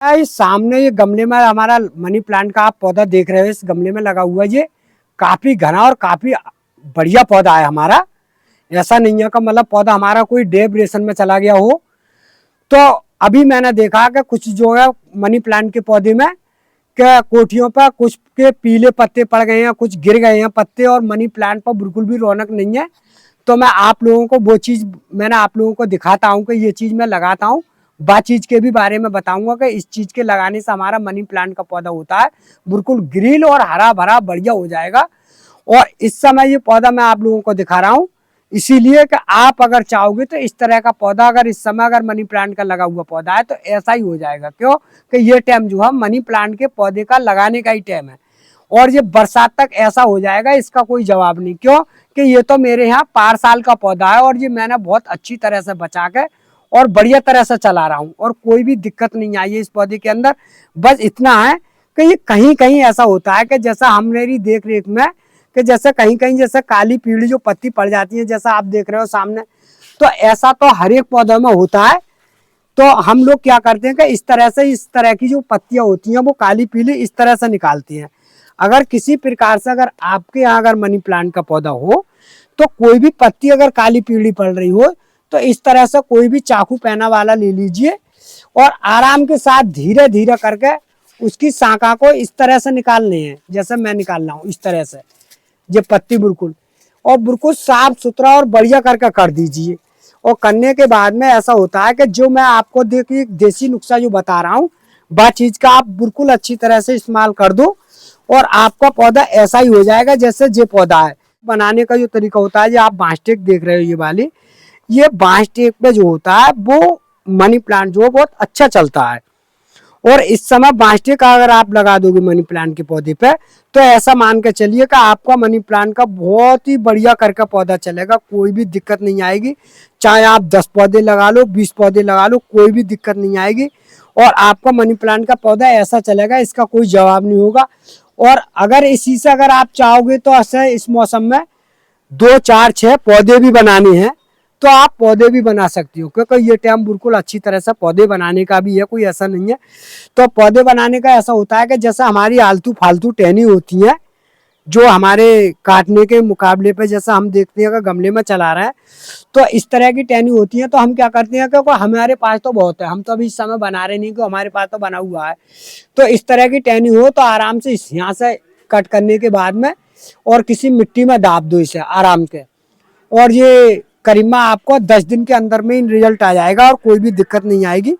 इस सामने ये गमले में हमारा मनी प्लांट का आप पौधा देख रहे हो, इस गमले में लगा हुआ ये काफी घना और काफी बढ़िया पौधा है हमारा। ऐसा नहीं है कि मतलब पौधा हमारा कोई डेब्रेशन में चला गया हो। तो अभी मैंने देखा कि कुछ जो है मनी प्लांट के पौधे में के कोठियों पर कुछ के पीले पत्ते पड़ गए हैं, कुछ गिर गए हैं पत्ते, और मनी प्लांट पर बिल्कुल भी रौनक नहीं है। तो मैं आप लोगों को वो चीज़ मैंने आप लोगों को दिखाता हूँ कि ये चीज़ मैं लगाता हूँ। बात चीज़ के भी बारे में बताऊंगा कि इस चीज़ के लगाने से हमारा मनी प्लांट का पौधा होता है बिल्कुल ग्रीन और हरा भरा बढ़िया हो जाएगा। और इस समय ये पौधा मैं आप लोगों को दिखा रहा हूँ इसीलिए कि आप अगर चाहोगे तो इस तरह का पौधा अगर इस समय अगर मनी प्लांट का लगा हुआ पौधा है तो ऐसा ही हो जाएगा। क्यों कि ये टाइम जो है मनी प्लांट के पौधे का लगाने का ही टाइम है, और ये बरसात तक ऐसा हो जाएगा, इसका कोई जवाब नहीं। क्यों कि ये तो मेरे यहाँ 5 साल का पौधा है और ये मैंने बहुत अच्छी तरह से बचा के और बढ़िया तरह से चला रहा हूँ, और कोई भी दिक्कत नहीं आई है इस पौधे के अंदर। बस इतना है कि ये कहीं कहीं ऐसा होता है कि जैसा हम मेरी देख रेख में कि जैसे कहीं कहीं जैसे काली पीली जो पत्ती पड़ जाती है, जैसा आप देख रहे हो सामने, तो ऐसा तो हर एक पौधे में होता है। तो हम लोग क्या करते हैं कि इस तरह की जो पत्तियां होती हैं वो काली पीली इस तरह से निकालती हैं। अगर किसी प्रकार से अगर आपके यहाँ अगर मनी प्लांट का पौधा हो तो कोई भी पत्ती अगर काली पीली पड़ रही हो तो इस तरह से कोई भी चाकू पैना वाला ले लीजिए और आराम के साथ धीरे धीरे करके उसकी शाखा को इस तरह से निकालनी है, जैसे मैं निकाल रहा हूँ इस तरह से ये पत्ती बिल्कुल, और बिल्कुल साफ सुथरा और बढ़िया करके कर दीजिए। और करने के बाद में ऐसा होता है कि जो मैं आपको देखिए देसी नुस्खा जो बता रहा हूँ वह चीज़ का आप बिल्कुल अच्छी तरह से इस्तेमाल कर दो और आपका पौधा ऐसा ही हो जाएगा जैसे ये पौधा है। बनाने का जो तरीका होता है, ये आप बांस टेक देख रहे हो ये वाली, ये बांस टेक पे जो होता है वो मनी प्लांट जो बहुत अच्छा चलता है। और इस समय बांस टेक अगर आप लगा दोगे मनी प्लांट के पौधे पे तो ऐसा मान के चलिए कि आपका मनी प्लांट का बहुत ही बढ़िया करके पौधा चलेगा, कोई भी दिक्कत नहीं आएगी। चाहे आप 10 पौधे लगा लो, 20 पौधे लगा लो, कोई भी दिक्कत नहीं आएगी और आपका मनी प्लांट का पौधा ऐसा चलेगा, इसका कोई जवाब नहीं होगा। और अगर इसी से अगर आप चाहोगे तो ऐसे इस मौसम में 2 4 6 पौधे भी बनाने हैं तो आप पौधे भी बना सकती हो, क्योंकि ये टाइम बिल्कुल अच्छी तरह से पौधे बनाने का भी है, कोई ऐसा नहीं है। तो पौधे बनाने का ऐसा होता है कि जैसा हमारी आलतू फालतू टहनी होती है जो हमारे काटने के मुकाबले पे जैसा हम देखते हैं कि गमले में चला रहा है, तो इस तरह की टहनी होती है। तो हम क्या करते हैं क्योंकि हमारे पास तो बहुत है, हम तो अभी इस समय बना रहे नहीं, कि हमारे पास तो बना हुआ है। तो इस तरह की टहनी हो तो आराम से यहाँ से कट करने के बाद में और किसी मिट्टी में दाब दो इसे आराम से, और ये करीबा आपको 10 दिन के अंदर में रिजल्ट आ जाएगा और कोई भी दिक्कत नहीं आएगी।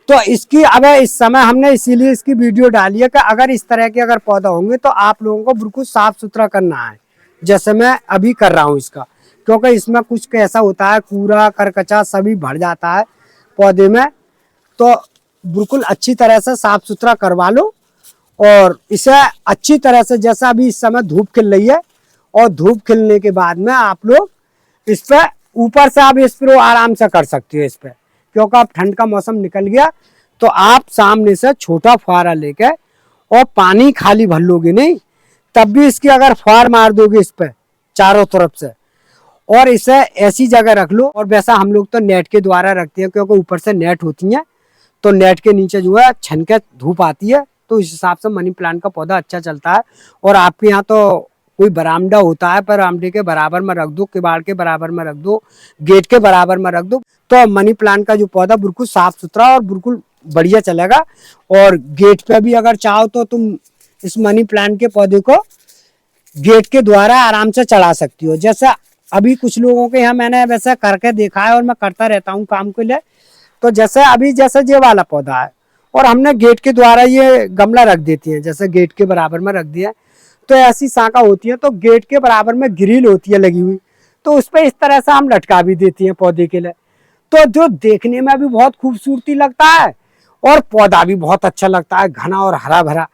तो इसकी अब इस समय हमने इसीलिए इसकी वीडियो डाली है कि अगर इस तरह के अगर पौधा होंगे तो आप लोगों को बिल्कुल साफ सुथरा करना है, जैसे मैं अभी कर रहा हूँ इसका। क्योंकि इसमें कुछ कैसा होता है कूड़ा करकचा सभी भर जाता है पौधे में, तो बिल्कुल अच्छी तरह से साफ सुथरा करवा लो। और इसे अच्छी तरह से जैसा अभी इस समय धूप खिल रही है, और धूप खिलने के बाद में आप लोग इस पर ऊपर से आप स्प्रे आराम से कर सकते हो इस पर, क्योंकि अब ठंड का मौसम निकल गया तो आप सामने से छोटा फुहारा लेके और पानी खाली भर लोगे नहीं, तब भी इसकी अगर फुहार मार दोगे इस पर चारों तरफ से, और इसे ऐसी जगह रख लो। और वैसा हम लोग तो नेट के द्वारा रखते हैं, क्योंकि ऊपर से नेट होती है तो नेट के नीचे जो है छन के धूप आती है, तो इस हिसाब से मनी प्लांट का पौधा अच्छा चलता है। और आपके यहाँ तो कोई बरामदा होता है, बरामदे के बराबर में रख दो, किवाड़ के बराबर में रख दो, गेट के बराबर में रख दो, तो मनी प्लांट का जो पौधा बिल्कुल साफ सुथरा और बिल्कुल बढ़िया चलेगा। और गेट पे भी अगर चाहो तो तुम इस मनी प्लांट के पौधे को गेट के द्वारा आराम से चढ़ा सकती हो। जैसे अभी कुछ लोगों के यहाँ मैंने वैसा करके देखा है और मैं करता रहता हूँ काम के लिए। तो जैसे अभी जैसे ये वाला पौधा है और हमने गेट के द्वारा ये गमला रख देती है, जैसे गेट के बराबर में रख दिया, तो ऐसी शाखा होती है तो गेट के बराबर में ग्रिल होती है लगी हुई, तो उस पर इस तरह से हम लटका भी देती हैं पौधे के लिए, तो जो देखने में भी बहुत खूबसूरती लगता है और पौधा भी बहुत अच्छा लगता है, घना और हरा भरा।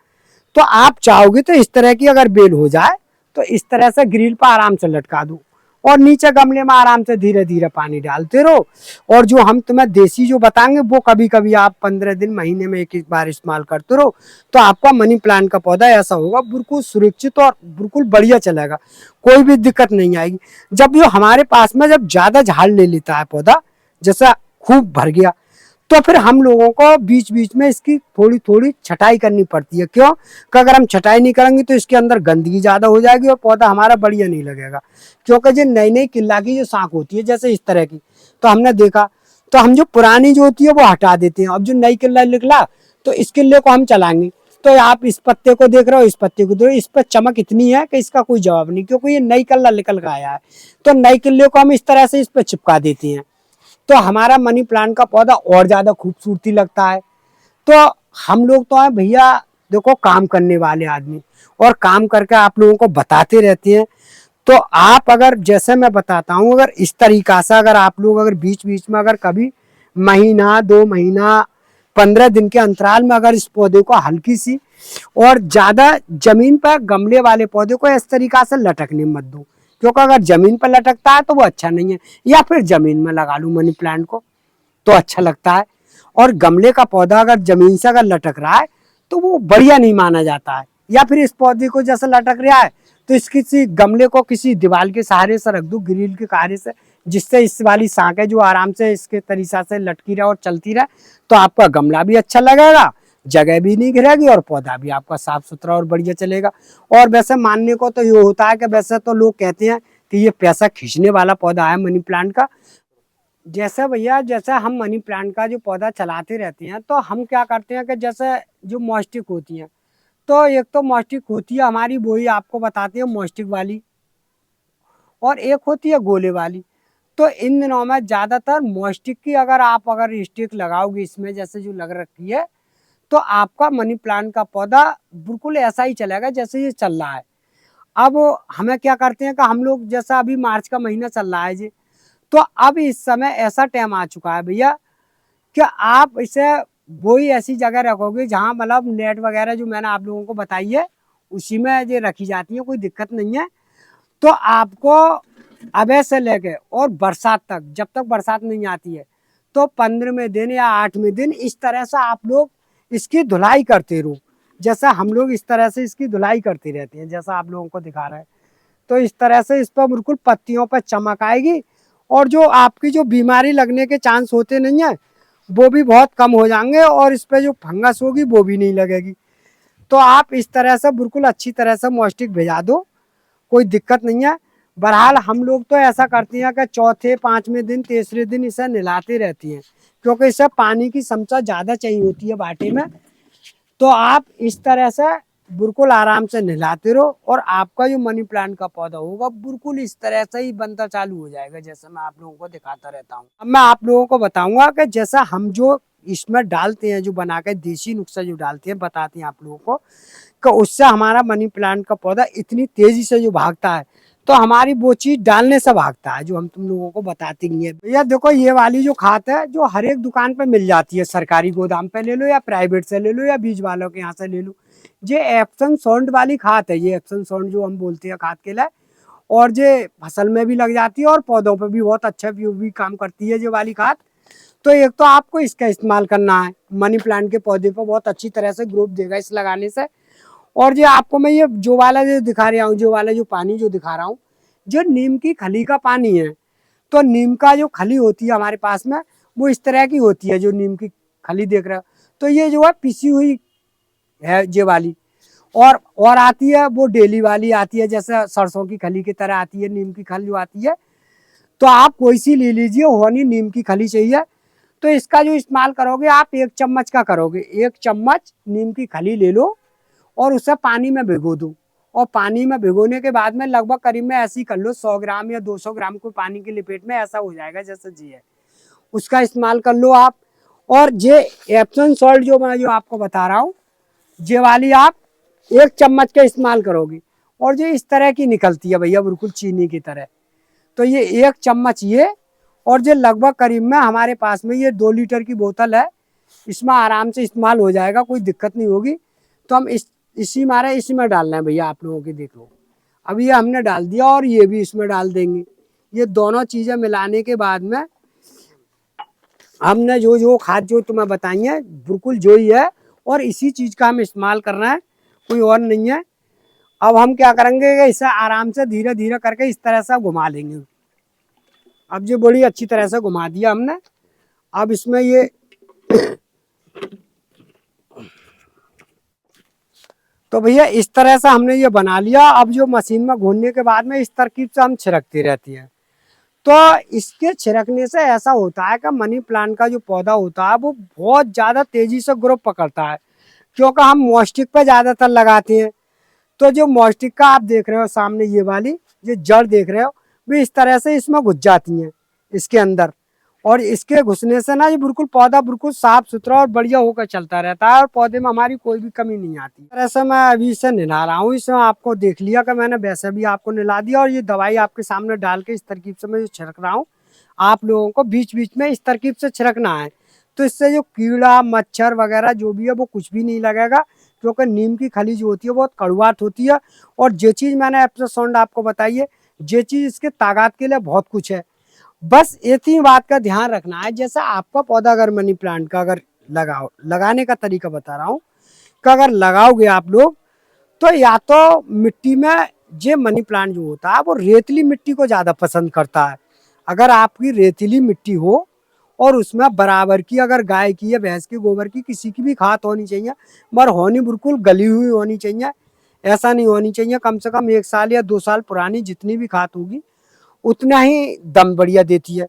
तो आप चाहोगे तो इस तरह की अगर बेल हो जाए तो इस तरह से ग्रिल पर आराम से लटका दो और नीचे गमले में आराम से धीरे धीरे पानी डालते रहो। और जो हम तुम्हें देसी जो बताएंगे वो कभी कभी आप 15 दिन महीने में एक बार इस्तेमाल करते रहो, तो आपका मनी प्लांट का पौधा ऐसा होगा बिल्कुल सुरक्षित और बिल्कुल बढ़िया चलेगा, कोई भी दिक्कत नहीं आएगी। जब ये हमारे पास में जब ज्यादा झाड़ ले लेता है पौधा, जैसा खूब भर गया, तो फिर हम लोगों को बीच बीच में इसकी थोड़ी थोड़ी छटाई करनी पड़ती है। क्यों? कि अगर हम छटाई नहीं करेंगे तो इसके अंदर गंदगी ज़्यादा हो जाएगी और पौधा हमारा बढ़िया नहीं लगेगा। क्योंकि जो नई नई किल्ला की जो शाख होती है जैसे इस तरह की, तो हमने देखा तो हम जो पुरानी जो होती है वो हटा देते हैं। अब जो नई किल्ला निकला तो इस किल्ले को हम चलाएंगे। तो आप इस पत्ते को देख रहे हो, इस पत्ते को देख रहे हो, इस पर चमक इतनी है कि इसका कोई जवाब नहीं, क्योंकि ये नई किल्ला निकल कर आया है। तो नई किल्ले को हम इस तरह से इस पर चिपका देते हैं, तो हमारा मनी प्लांट का पौधा और ज्यादा खूबसूरती लगता है। तो हम लोग तो है भैया, देखो काम करने वाले आदमी, और काम करके आप लोगों को बताते रहते हैं। तो आप अगर जैसे मैं बताता हूँ, अगर इस तरीका से अगर आप लोग अगर बीच बीच में अगर कभी महीना 2 महीना 15 दिन के अंतराल में अगर इस पौधे को हल्की सी और ज्यादा जमीन पर गमले वाले पौधे को इस तरीका से लटकने मत दो, क्योंकि अगर जमीन पर लटकता है तो वो अच्छा नहीं है। या फिर जमीन में लगा लूं मनी प्लांट को तो अच्छा लगता है। और गमले का पौधा अगर जमीन से अगर लटक रहा है तो वो बढ़िया नहीं माना जाता है। या फिर इस पौधे को जैसे लटक रहा है तो इस किसी गमले को किसी दीवार के सहारे से रख दो, ग्रिल के सहारे से, जिससे इस वाली शाखें जो आराम से इसके तरीका से लटकी रहे और चलती रहे, तो आपका गमला भी अच्छा लगेगा, जगह भी नहीं घिरेगी और पौधा भी आपका साफ सुथरा और बढ़िया चलेगा। और वैसे मानने को तो ये होता है कि वैसे तो लोग कहते हैं कि ये पैसा खींचने वाला पौधा है मनी प्लांट का। जैसे भैया, जैसे हम मनी प्लांट का जो पौधा चलाते रहते हैं तो हम क्या करते हैं कि जैसे जो मॉस्टिक होती है, तो एक तो मॉस्टिक होती है हमारी, वही आपको बताते हैं मॉस्टिक वाली, और एक होती है गोले वाली। तो इन दिनों में ज़्यादातर मॉस्टिक की अगर आप अगर स्टिक लगाओगे इसमें जैसे जो लग रखी है, तो आपका मनी प्लांट का पौधा बिल्कुल ऐसा ही चलेगा जैसे ये चल रहा है। अब हमें क्या करते हैं कि हम लोग जैसा अभी मार्च का महीना चल रहा है जी, तो अब इस समय ऐसा टाइम आ चुका है भैया कि आप इसे वही ऐसी जगह रखोगे जहाँ मतलब नेट वगैरह जो मैंने आप लोगों को बताई है उसी में ये रखी जाती है, कोई दिक्कत नहीं है। तो आपको अबे से लेके और बरसात तक, जब तक बरसात नहीं आती है, तो 15वें दिन या 8वें दिन इस तरह से आप लोग इसकी धुलाई करते रहो। जैसा हम लोग इस तरह से इसकी धुलाई करते रहते हैं जैसा आप लोगों को दिखा रहे हैं। तो इस तरह से इस पर बिल्कुल पत्तियों पर चमक आएगी, और जो आपकी जो बीमारी लगने के चांस होते नहीं है वो भी बहुत कम हो जाएंगे, और इस पर जो फंगस होगी वो भी नहीं लगेगी। तो आप इस तरह से बिल्कुल अच्छी तरह से मॉस्टिक भिजा दो, कोई दिक्कत नहीं है। बहरहाल हम लोग तो ऐसा करते हैं कि चौथे 5वें दिन 3रे दिन इसे नहलाते रहती हैं, क्योंकि इसे पानी की क्षमता ज़्यादा चाहिए होती है बाटे में। तो आप इस तरह से बिल्कुल आराम से नहलाते रहो, और आपका जो मनी प्लांट का पौधा होगा बिल्कुल इस तरह से ही बनता चालू हो जाएगा जैसे मैं आप लोगों को दिखाता रहता हूँ। अब मैं आप लोगों को बताऊंगा कि जैसा हम जो इसमें डालते हैं, जो बना के देसी नुस्खा जो डालते हैं, बताते हैं आप लोगों को कि उससे हमारा मनी प्लांट का पौधा इतनी तेजी से जो भागता है, तो हमारी वो चीज डालने से भागता है जो हम तुम लोगों को बताते नहीं है। भैया देखो, ये वाली जो खाद है जो हर एक दुकान पे मिल जाती है, सरकारी गोदाम पे ले लो या प्राइवेट से ले लो या बीज वालों के यहाँ से ले लो। ये एप्सम सॉल्ट वाली खाद है, ये एप्सम सॉल्ट जो हम बोलते हैं खाद के लिए, और ये फसल में भी लग जाती है और पौधों पर भी बहुत अच्छा भी काम करती है ये वाली खाद। तो एक तो आपको इसका इस्तेमाल करना है, मनी प्लांट के पौधे पर बहुत अच्छी तरह से ग्रोथ देगा इस लगाने से। और ये आपको मैं ये जो वाला जो दिखा रहा हूँ, जो वाला जो पानी जो दिखा रहा हूँ, जो नीम की खली का पानी है। तो नीम का जो खली होती है हमारे पास में वो इस तरह की होती है, जो नीम की खली देख रहे हो, तो ये जो है पिसी हुई है ये वाली। और आती है वो डेली वाली आती है, जैसे सरसों की खली की तरह आती है नीम की खली जो आती है। तो आप कोई सी ले लीजिए, होनी नीम की खली चाहिए। तो इसका जो इस्तेमाल करोगे आप 1 चम्मच का करोगे, 1 चम्मच नीम की खली ले लो और उसे पानी में भिगो दो। और पानी में भिगोने के बाद में लगभग करीब में ऐसी कर लो 100 ग्राम या 200 ग्राम को पानी की लिपेट में, ऐसा हो जाएगा जैसे जी है, उसका इस्तेमाल कर लो आप। और ये एप्सम सॉल्ट जो मैं जो आपको बता रहा हूँ, ये वाली आप 1 चम्मच का इस्तेमाल करोगे, और ये इस तरह की निकलती है भैया बिल्कुल चीनी की तरह। तो ये 1 चम्मच ये, और ये लगभग करीब में हमारे पास में ये 2 लीटर की बोतल है, इसमें आराम से इस्तेमाल हो जाएगा, कोई दिक्कत नहीं होगी। तो हम इसी में डालना है भैया आप लोगों की, देख लो अभी ये हमने डाल दिया और ये भी इसमें डाल देंगे। ये दोनों चीज़ें मिलाने के बाद में हमने जो जो खाद जो तुम्हें बताई है बिल्कुल जो ही है, और इसी चीज़ का हम इस्तेमाल करना है, कोई और नहीं है। अब हम क्या करेंगे कि इसे आराम से धीरे धीरे करके इस तरह से घुमा लेंगे। अब ये बड़ी अच्छी तरह से घुमा दिया हमने। अब इसमें ये तो भैया इस तरह से हमने ये बना लिया। अब जो मशीन में घूरने के बाद में इस तरकीब से हम छिड़कती रहती है। तो इसके छिड़कने से ऐसा होता है कि मनी प्लांट का जो पौधा होता है वो बहुत ज्यादा तेजी से ग्रोथ पकड़ता है, क्योंकि हम मॉइस्टिक पे ज्यादातर लगाते हैं। तो जो मॉइस्टिक का आप देख रहे हो सामने ये वाली जो जड़ देख रहे हो, वो इस तरह से इसमें घुस जाती हैं इसके अंदर, और इसके घुसने से ना ये बिल्कुल पौधा बिल्कुल साफ सुथरा और बढ़िया होकर चलता रहता है, और पौधे में हमारी कोई भी कमी नहीं आती। इस तरह से मैं अभी इसे निला रहा हूँ। इसमें आपको देख लिया कि मैंने वैसे भी आपको निला दिया, और ये दवाई आपके सामने डाल के इस तरकीब से मैं छिड़क रहा हूँ। आप लोगों को बीच बीच में इस तरकीब से छिड़कना है, तो इससे जो कीड़ा मच्छर वगैरह जो भी है वो कुछ भी नहीं लगेगा, क्योंकि नीम की खली जो होती है बहुत कड़वाहट होती है। और जो चीज़ मैंने एप्सोसाउंड आपको बताई है, ये चीज़ इसके ताकत के लिए बहुत कुछ है। बस इतनी बात का ध्यान रखना है, जैसे आपका पौधा अगर मनी प्लांट का अगर लगाने का तरीका बता रहा हूँ कि अगर लगाओगे आप लोग, तो या तो मिट्टी में ये मनी प्लांट जो होता है वो रेतीली मिट्टी को ज़्यादा पसंद करता है। अगर आपकी रेतीली मिट्टी हो और उसमें बराबर की अगर गाय की या भैंस की गोबर की किसी की भी खाद होनी चाहिए, मगर होनी बिल्कुल गली हुई होनी चाहिए। ऐसा नहीं होनी चाहिए, कम से कम 1 साल या 2 साल पुरानी जितनी भी खाद होगी उतना ही दम बढ़िया देती है।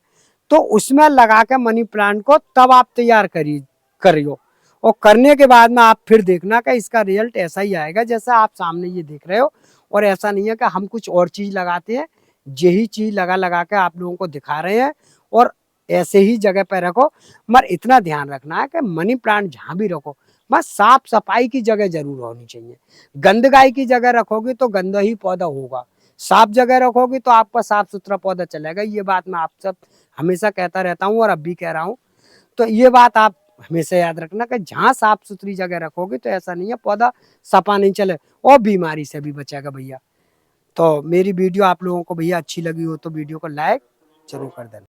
तो उसमें लगा के मनी प्लांट को तब आप तैयार करियो, और करने के बाद में आप फिर देखना कि इसका रिजल्ट ऐसा ही आएगा जैसा आप सामने ये देख रहे हो। और ऐसा नहीं है कि हम कुछ और चीज़ लगाते हैं, यही चीज़ लगा लगा के आप लोगों को दिखा रहे हैं। और ऐसे ही जगह पर रखो, मगर इतना ध्यान रखना है कि मनी प्लांट जहाँ भी रखो बस साफ सफाई की जगह जरूर होनी चाहिए। गंदगाई की जगह रखोगे तो गंदा ही पौधा होगा, साफ जगह रखोगे तो आपका साफ सुथरा पौधा चलेगा। ये बात मैं आप सब हमेशा कहता रहता हूँ और अब भी कह रहा हूँ। तो ये बात आप हमेशा याद रखना कि जहाँ साफ सुथरी जगह रखोगे तो ऐसा नहीं है पौधा सपा नहीं चले और बीमारी से भी बचेगा भैया। तो मेरी वीडियो आप लोगों को भैया अच्छी लगी हो तो वीडियो को लाइक जरूर कर देना।